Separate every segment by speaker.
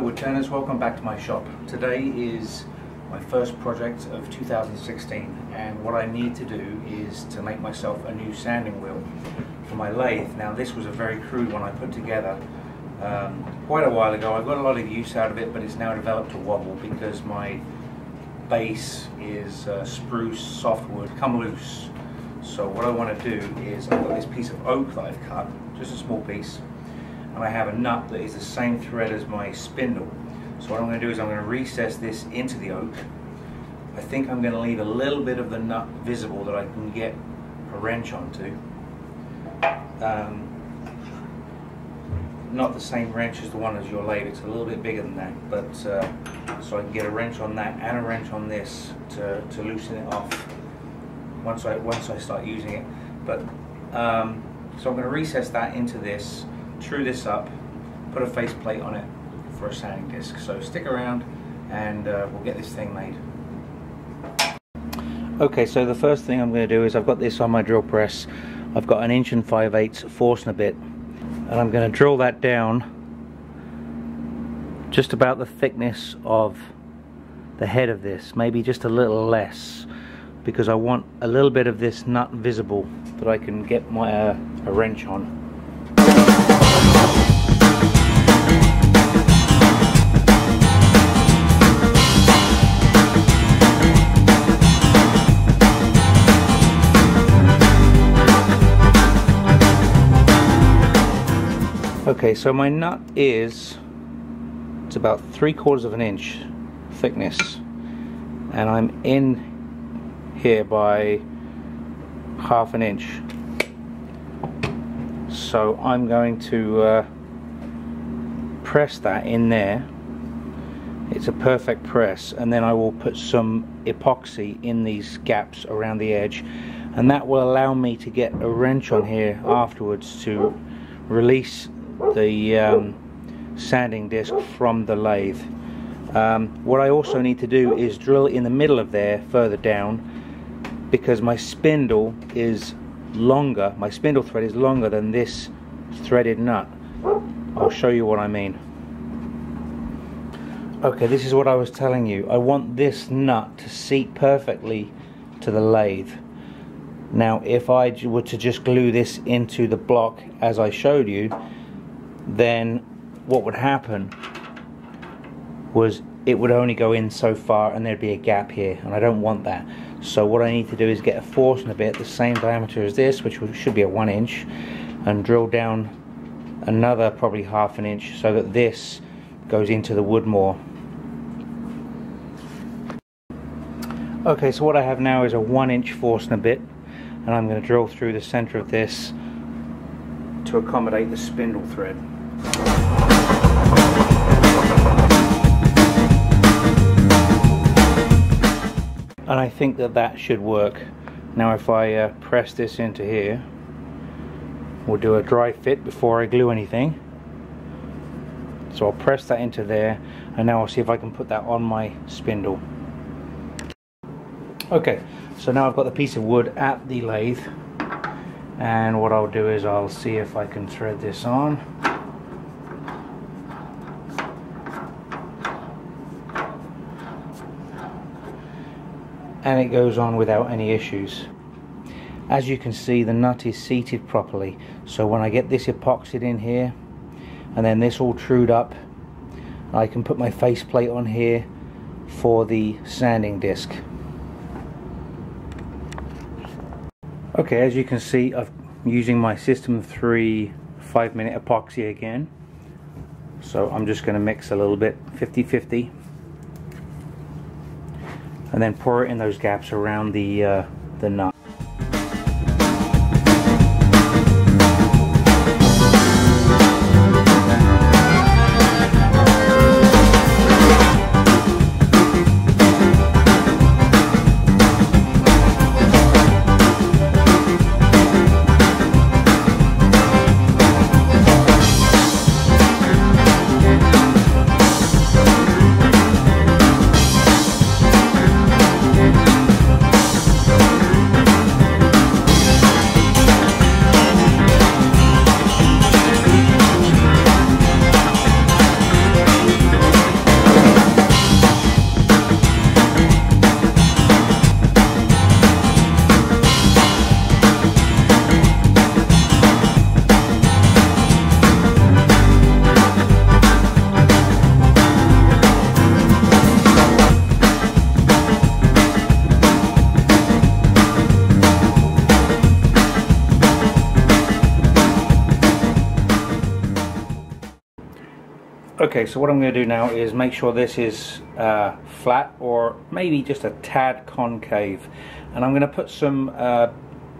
Speaker 1: woodturners, welcome back to my shop. Today is my first project of 2016 and what I need to do is to make myself a new sanding wheel for my lathe. Now this was a very crude one I put together quite a while ago. I got a lot of use out of it, but it's now developed to wobble because my base is spruce softwood come loose. So what I want to do is I've got this piece of oak that I've cut, just a small piece, and I have a nut that is the same thread as my spindle. So what I'm going to do is I'm going to recess this into the oak. I think I'm going to leave a little bit of the nut visible that I can get a wrench onto. Not the same wrench as the one as your lathe, it's a little bit bigger than that, but so I can get a wrench on that and a wrench on this to loosen it off once I start using it. But so I'm going to recess that into this, true this up, put a faceplate on it for a sanding disc. So stick around and we'll get this thing made. Okay, so the first thing I'm going to do is I've got this on my drill press. I've got an 1 5/8 Forstner bit, and I'm going to drill that down just about the thickness of the head of this, maybe just a little less, because I want a little bit of this nut visible that I can get my a wrench on. Okay, so my nut it's about 3/4 of an inch thickness, and I'm in here by 1/2 inch. So I'm going to press that in there. It's a perfect press, and then I will put some epoxy in these gaps around the edge, and that will allow me to get a wrench on here afterwards to release the sanding disc from the lathe. What I also need to do is drill in the middle of there further down, because my spindle is longer, my spindle thread is longer than this threaded nut. I'll show you what I mean. Okay, this is what I was telling you. I want this nut to seat perfectly to the lathe. Now if I were to just glue this into the block as I showed you, then what would happen was it would only go in so far and there'd be a gap here, and I don't want that. So what I need to do is get a Forstner bit the same diameter as this, which should be a 1 inch, and drill down another probably 1/2 inch so that this goes into the wood more. Okay, so what I have now is a 1 inch Forstner bit, and I'm going to drill through the center of this to accommodate the spindle thread. And I think that should work. Now if I press this into here, we'll do a dry fit before I glue anything. So I'll press that into there, and now I'll see if I can put that on my spindle. Okay, so now I've got the piece of wood at the lathe, and what I'll do is I'll see if I can thread this on. And it goes on without any issues. As you can see, the nut is seated properly, so when I get this epoxied in here and then this all trued up, I can put my faceplate on here for the sanding disc. Okay, as you can see, I'm using my System 3 5-minute epoxy again, so I'm just going to mix a little bit, 50-50, and then pour it in those gaps around the nut. Okay, so what I'm going to do now is make sure this is flat or maybe just a tad concave, and I'm going to put some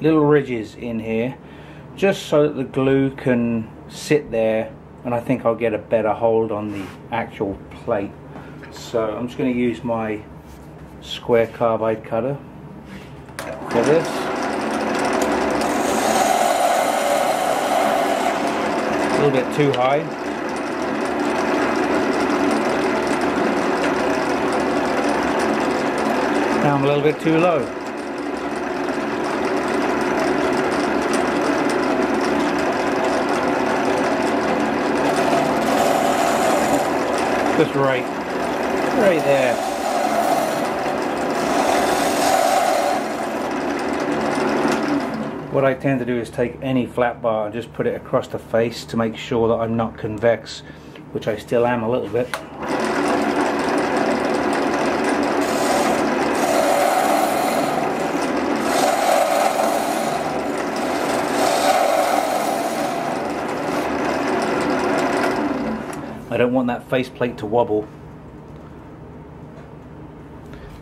Speaker 1: little ridges in here just so that the glue can sit there, and I think I'll get a better hold on the actual plate. So I'm just going to use my square carbide cutter for this. A little bit too high. Now I'm a little bit too low. Just right there. What I tend to do is take any flat bar and just put it across the face to make sure that I'm not convex, which I still am a little bit. I don't want that faceplate to wobble.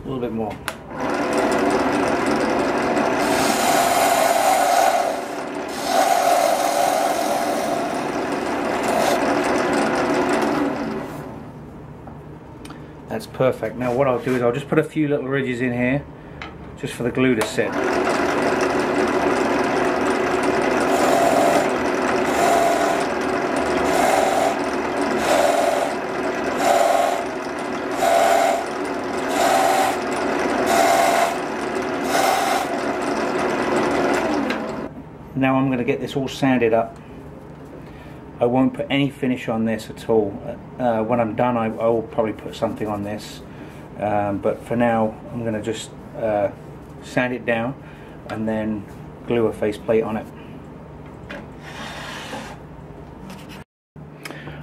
Speaker 1: A little bit more. That's perfect. Now what I'll do is I'll just put a few little ridges in here just for the glue to sit. Now I'm going to get this all sanded up. I won't put any finish on this at all. When I'm done I will probably put something on this, but for now I'm going to just sand it down and then glue a faceplate on it.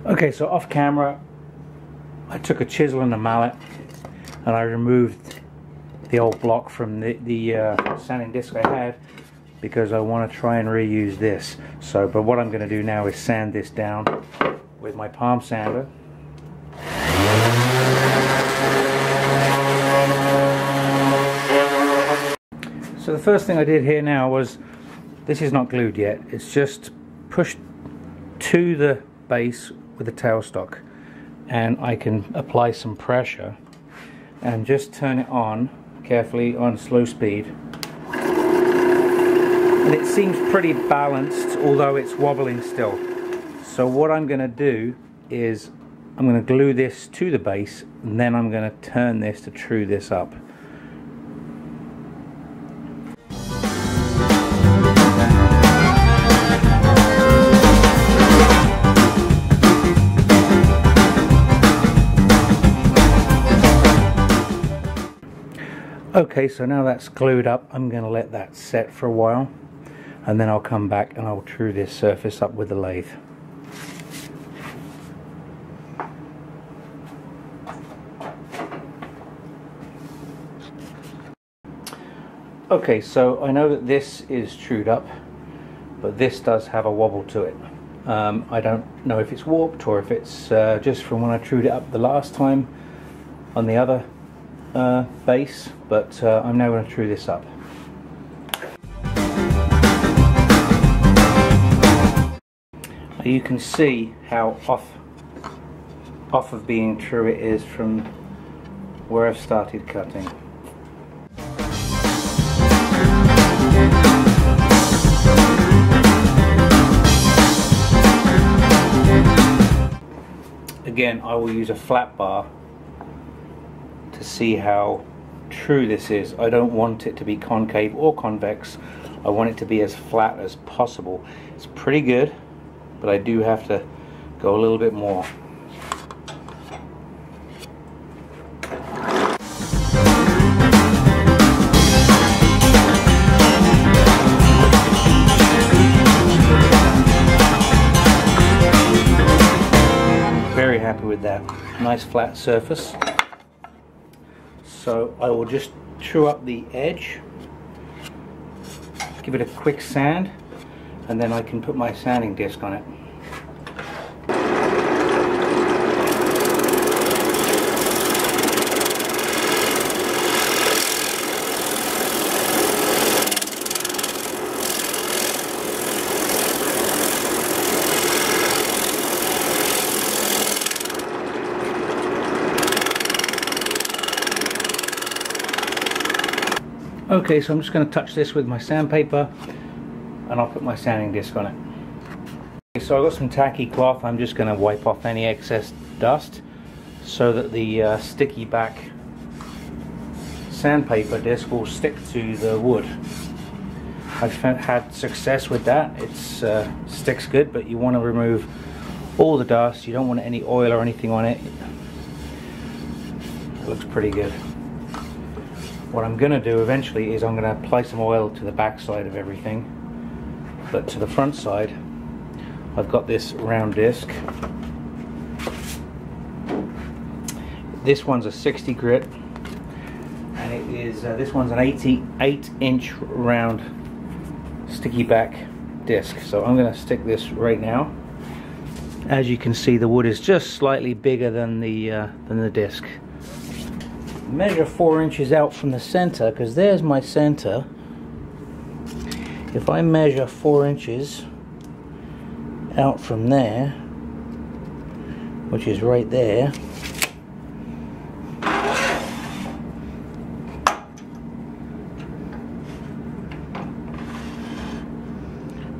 Speaker 1: Okay, so off camera I took a chisel and a mallet and I removed the old block from the sanding disc I had, because I want to try and reuse this. So, but what I'm going to do now is sand this down with my palm sander. So the first thing I did here now was, this is not glued yet, it's just pushed to the base with the tailstock, and I can apply some pressure and just turn it on carefully on slow speed. And it seems pretty balanced, although it's wobbling still. So what I'm going to do is I'm going to glue this to the base, and then I'm going to turn this to true this up. Okay, so now that's glued up, I'm going to let that set for a while, and then I'll come back and I'll true this surface up with the lathe. Okay, so I know that this is trued up, but this does have a wobble to it. I don't know if it's warped or if it's just from when I trued it up the last time on the other base, but I'm now going to true this up. You can see how off of being true it is from where I've started cutting. Again, I will use a flat bar to see how true this is. I don't want it to be concave or convex. I want it to be as flat as possible. It's pretty good, but I do have to go a little bit more. Very happy with that. Nice flat surface. So I will just true up the edge, give it a quick sand, and then I can put my sanding disc on it. Okay, so I'm just going to touch this with my sandpaper and I'll put my sanding disc on it. Okay, so I've got some tacky cloth. I'm just going to wipe off any excess dust so that the sticky back sandpaper disc will stick to the wood. I've had success with that. It sticks good, but you want to remove all the dust. You don't want any oil or anything on it. It looks pretty good. What I'm going to do eventually is I'm going to apply some oil to the back side of everything, but to the front side I've got this round disc. This one's a 60 grit, and it is this one's an 8-inch round sticky back disc. So I'm going to stick this right now. As you can see, the wood is just slightly bigger than the disc. Measure 4 inches out from the center, because there's my center. If I measure 4 inches out from there, which is right there,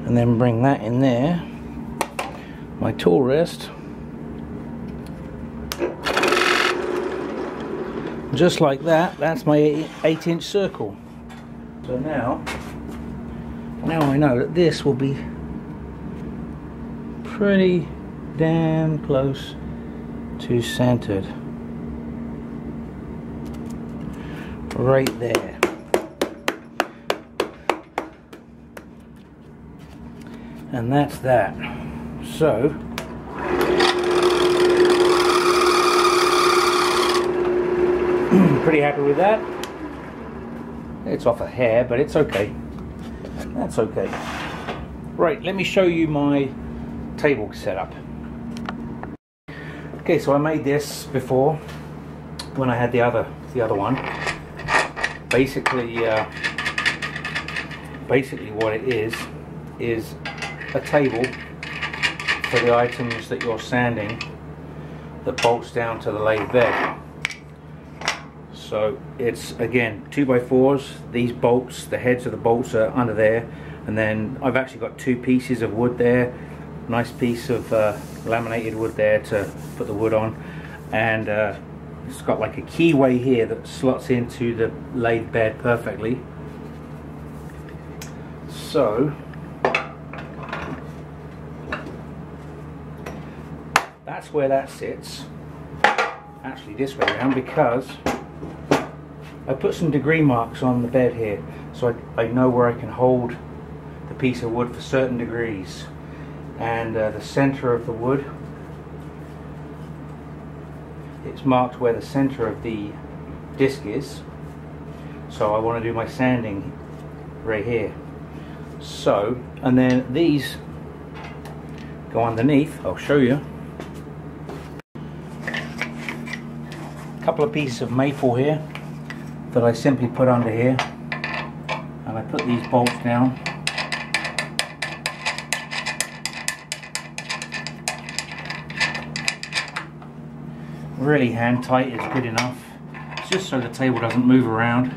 Speaker 1: and then bring that in there, my tool rest, just like that. That's my 8-inch circle. So now I know that this will be pretty damn close to centered. Right there. And that's that. So pretty happy with that. It's off a hair, but it's okay. That's okay. Right, let me show you my table setup. Okay, so I made this before when I had the other one. Basically what it is a table for the items that you're sanding that bolts down to the lathe bed. So it's, again, 2x4s. These bolts, the heads of the bolts are under there, and then I've actually got 2 pieces of wood there, nice piece of laminated wood there to put the wood on, and it's got like a keyway here that slots into the lathe bed perfectly. So that's where that sits, actually this way around, because I put some degree marks on the bed here, so I know where I can hold the piece of wood for certain degrees. And the center of the wood, it's marked where the center of the disc is, so I want to do my sanding right here. So, and then these go underneath. I'll show you. A couple of pieces of maple here that I simply put under here, and I put these bolts down. Really hand tight is good enough. It's just so the table doesn't move around.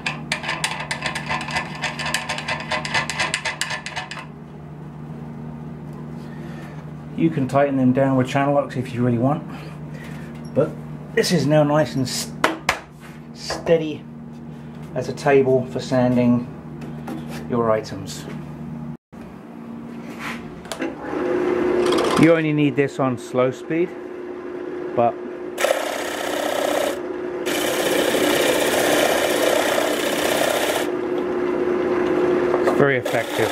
Speaker 1: You can tighten them down with channel locks if you really want, but this is now nice and steady as a table for sanding your items. You only need this on slow speed, but it's very effective.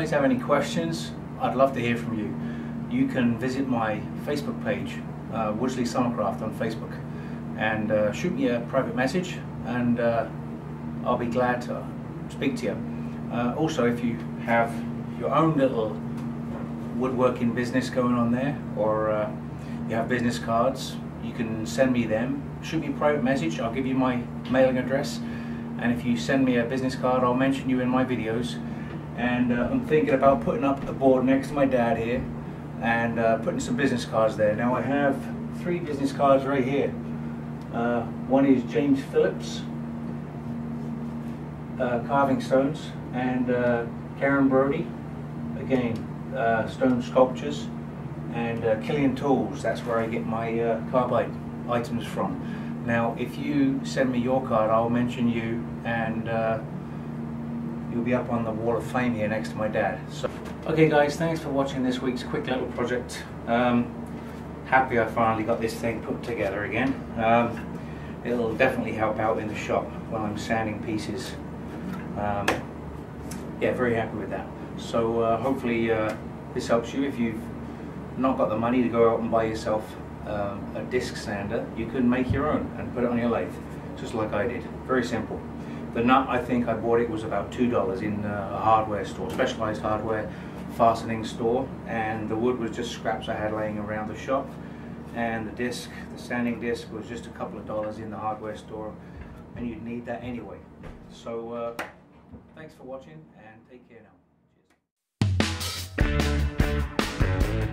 Speaker 1: guys have any questions, I'd love to hear from you. You can visit my Facebook page, Woodsley Summercraft on Facebook, and shoot me a private message, and I'll be glad to speak to you. Also, if you have your own little woodworking business going on there, or you have business cards, you can send me them. Shoot me a private message, I'll give you my mailing address, and if you send me a business card, I'll mention you in my videos. And I'm thinking about putting up a board next to my dad here and putting some business cards there. Now I have 3 business cards right here. One is James Phillips, carving stones, and Karen Brody, again, stone sculptures, and Killian Tools, that's where I get my carbide items from. Now if you send me your card, I'll mention you, and you'll be up on the wall of fame here next to my dad. So, okay guys, thanks for watching this week's quick little project. Happy I finally got this thing put together again. It'll definitely help out in the shop when I'm sanding pieces. Yeah, very happy with that. So hopefully this helps you. If you've not got the money to go out and buy yourself a disc sander, you can make your own and put it on your lathe, just like I did. Very simple. The nut, I think I bought it was about $2 in a hardware store, specialized hardware fastening store, and the wood was just scraps I had laying around the shop, and the disc, the sanding disc, was just a couple of dollars in the hardware store, and you'd need that anyway. So thanks for watching, and take care now. Cheers.